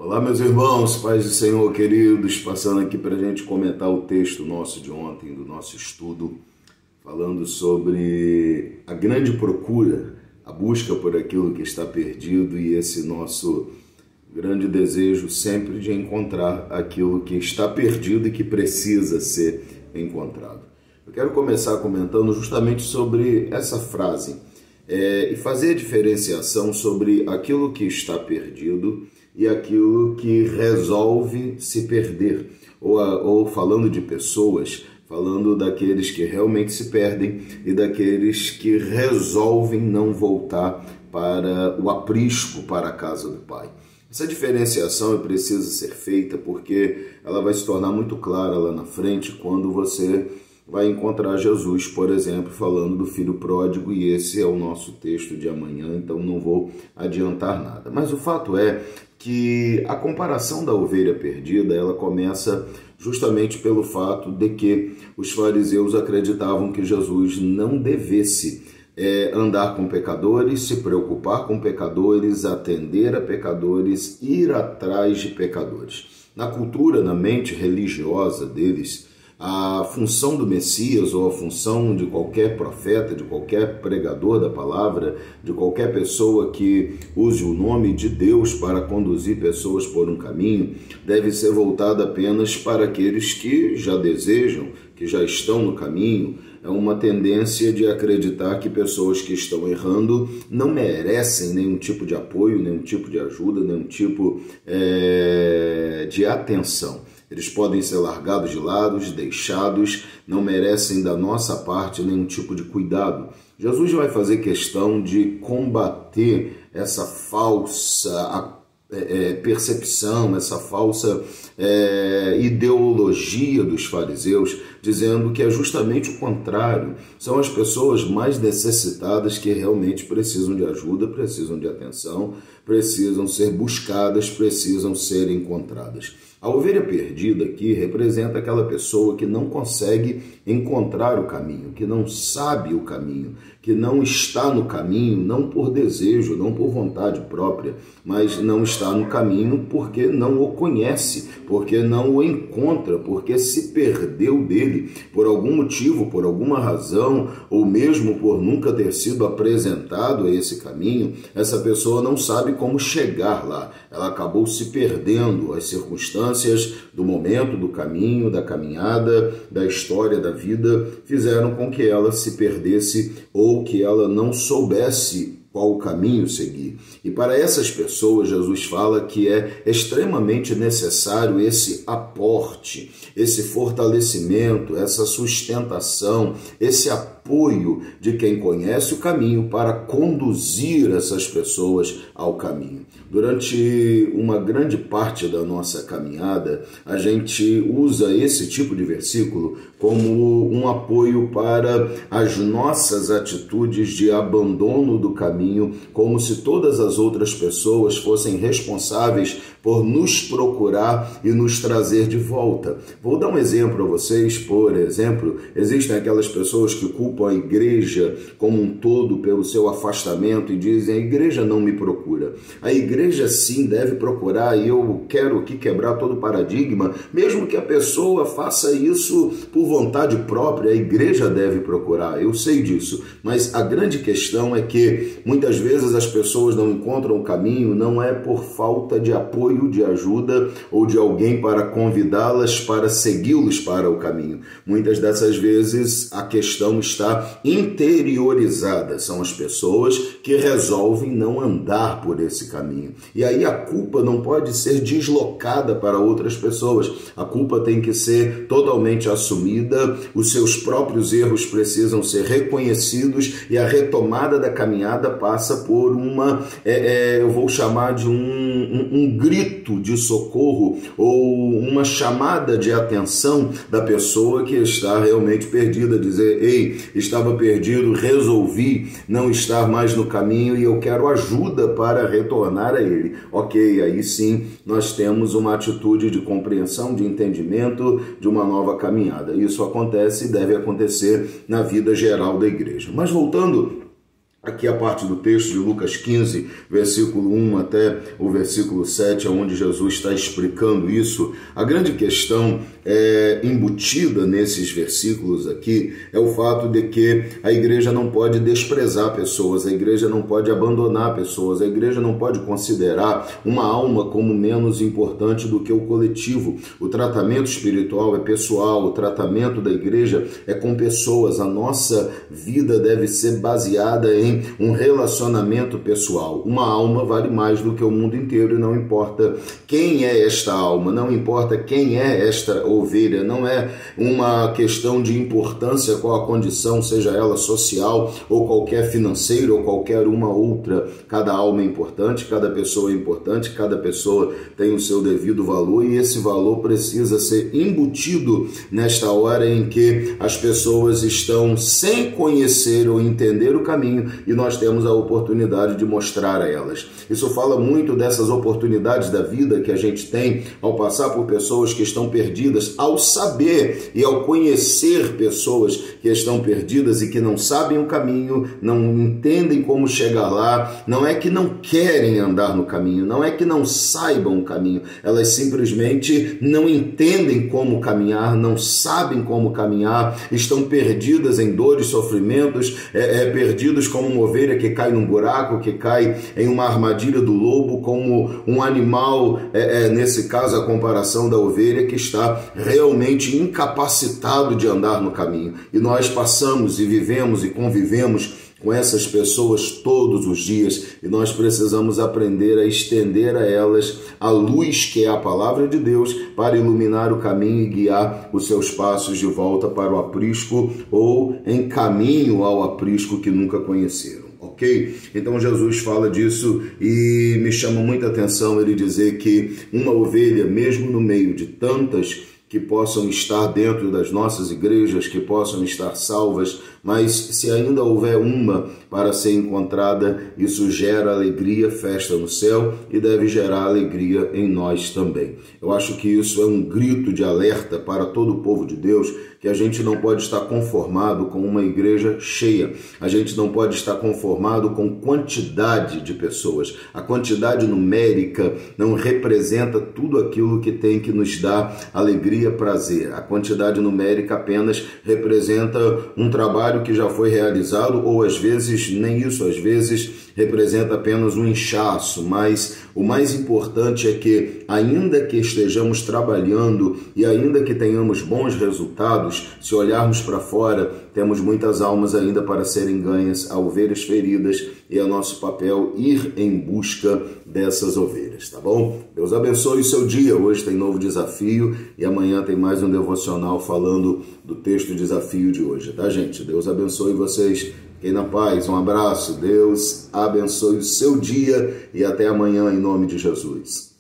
Olá, meus irmãos, paz do Senhor queridos, passando aqui para a gente comentar o texto nosso de ontem, do nosso estudo, falando sobre a grande procura, a busca por aquilo que está perdido e esse nosso grande desejo sempre de encontrar aquilo que está perdido e que precisa ser encontrado. Eu quero começar comentando justamente sobre essa frase e fazer a diferenciação sobre aquilo que está perdido e aquilo que resolve se perder, ou falando de pessoas, falando daqueles que realmente se perdem e daqueles que resolvem não voltar para o aprisco, para a casa do Pai. Essa diferenciação precisa ser feita porque ela vai se tornar muito clara lá na frente quando você vai encontrar Jesus, por exemplo, falando do filho pródigo, e esse é o nosso texto de amanhã, então não vou adiantar nada. Mas o fato é que a comparação da ovelha perdida, ela começa justamente pelo fato de que os fariseus acreditavam que Jesus não devesse andar com pecadores, se preocupar com pecadores, atender a pecadores, ir atrás de pecadores. Na cultura, na mente religiosa deles, a função do Messias ou a função de qualquer profeta, de qualquer pregador da palavra, de qualquer pessoa que use o nome de Deus para conduzir pessoas por um caminho, deve ser voltada apenas para aqueles que já desejam, que já estão no caminho. É uma tendência de acreditar que pessoas que estão errando não merecem nenhum tipo de apoio, nenhum tipo de ajuda, nenhum tipo de atenção. Eles podem ser largados de lado, deixados, não merecem da nossa parte nenhum tipo de cuidado. Jesus vai fazer questão de combater essa falsa percepção, essa falsa ideologia dos fariseus, dizendo que é justamente o contrário. São as pessoas mais necessitadas que realmente precisam de ajuda, precisam de atenção, precisam ser buscadas, precisam ser encontradas. A ovelha perdida aqui representa aquela pessoa que não consegue encontrar o caminho, que não sabe o caminho, que não está no caminho, não por desejo, não por vontade própria, mas não está no caminho porque não o conhece, porque não o encontra, porque se perdeu dele por algum motivo, por alguma razão, ou mesmo por nunca ter sido apresentado a esse caminho. Essa pessoa não sabe como chegar lá, ela acabou se perdendo. As circunstâncias do momento, do caminho, da caminhada, da história da vida fizeram com que ela se perdesse ou que ela não soubesse qual o caminho seguir. E para essas pessoas, Jesus fala que é extremamente necessário esse aporte, esse fortalecimento, essa sustentação, esse apoio de quem conhece o caminho para conduzir essas pessoas ao caminho. Durante uma grande parte da nossa caminhada, a gente usa esse tipo de versículo como um apoio para as nossas atitudes de abandono do caminho, como se todas as outras pessoas fossem responsáveis por nos procurar e nos trazer de volta. Vou dar um exemplo a vocês. Por exemplo, existem aquelas pessoas que culpam a igreja como um todo pelo seu afastamento e dizem: a igreja não me procura. A igreja sim deve procurar, e eu quero aqui quebrar todo o paradigma. Mesmo que a pessoa faça isso por vontade própria, a igreja deve procurar, eu sei disso. Mas a grande questão é que muitas vezes as pessoas não encontram o caminho, não é por falta de apoio, de ajuda ou de alguém para convidá-las para segui-los para o caminho. Muitas dessas vezes a questão está interiorizada. São as pessoas que resolvem não andar por esse caminho. E aí a culpa não pode ser deslocada para outras pessoas. A culpa tem que ser totalmente assumida, os seus próprios erros precisam ser reconhecidos e a retomada da caminhada passa por eu vou chamar de um grito de socorro ou uma chamada de atenção da pessoa que está realmente perdida, dizer: ei, estava perdido, resolvi não estar mais no caminho e eu quero ajuda para retornar a ele. Ok, aí sim nós temos uma atitude de compreensão, de entendimento, de uma nova caminhada. Isso acontece e deve acontecer na vida geral da igreja. Mas voltando Aqui a parte do texto de Lucas 15, versículo 1 até o versículo 7, onde Jesus está explicando isso. A grande questão embutida nesses versículos aqui é o fato de que a igreja não pode desprezar pessoas, a igreja não pode abandonar pessoas, a igreja não pode considerar uma alma como menos importante do que o coletivo. O tratamento espiritual é pessoal, o tratamento da igreja é com pessoas. A nossa vida deve ser baseada em um relacionamento pessoal. Uma alma vale mais do que o mundo inteiro, e não importa quem é esta alma, não importa quem é esta ovelha, não é uma questão de importância qual a condição, seja ela social ou qualquer financeira ou qualquer uma outra. Cada alma é importante, cada pessoa é importante, cada pessoa tem o seu devido valor, e esse valor precisa ser embutido nesta hora em que as pessoas estão sem conhecer ou entender o caminho, e nós temos a oportunidade de mostrar a elas. Isso fala muito dessas oportunidades da vida que a gente tem ao passar por pessoas que estão perdidas, ao saber e ao conhecer pessoas que estão perdidas e que não sabem o caminho, não entendem como chegar lá. Não é que não querem andar no caminho, não é que não saibam o caminho, elas simplesmente não entendem como caminhar, não sabem como caminhar, estão perdidas em dores, sofrimentos, perdidos como uma ovelha que cai num buraco, que cai em uma armadilha do lobo, como um animal, nesse caso a comparação da ovelha, que está realmente incapacitado de andar no caminho. E nós passamos e vivemos e convivemos com essas pessoas todos os dias, e nós precisamos aprender a estender a elas a luz que é a palavra de Deus, para iluminar o caminho e guiar os seus passos de volta para o aprisco, ou em caminho ao aprisco que nunca conheceram. Ok? Então Jesus fala disso, e me chama muita atenção ele dizer que uma ovelha, mesmo no meio de tantas que possam estar dentro das nossas igrejas, que possam estar salvas, mas se ainda houver uma para ser encontrada, isso gera alegria, festa no céu, e deve gerar alegria em nós também. Eu acho que isso é um grito de alerta para todo o povo de Deus, que a gente não pode estar conformado com uma igreja cheia, a gente não pode estar conformado com quantidade de pessoas. A quantidade numérica não representa tudo aquilo que tem que nos dar alegria, prazer. A quantidade numérica apenas representa um trabalho que já foi realizado, ou às vezes nem isso, às vezes representa apenas um inchaço, mas o mais importante é que, ainda que estejamos trabalhando e ainda que tenhamos bons resultados, se olharmos para fora, temos muitas almas ainda para serem ganhas, ovelhas feridas, e é nosso papel ir em busca dessas ovelhas, tá bom? Deus abençoe o seu dia. Hoje tem novo desafio e amanhã tem mais um devocional falando do texto desafio de hoje, tá, gente? Deus abençoe vocês. Fiquem na paz, um abraço, Deus abençoe o seu dia e até amanhã em nome de Jesus.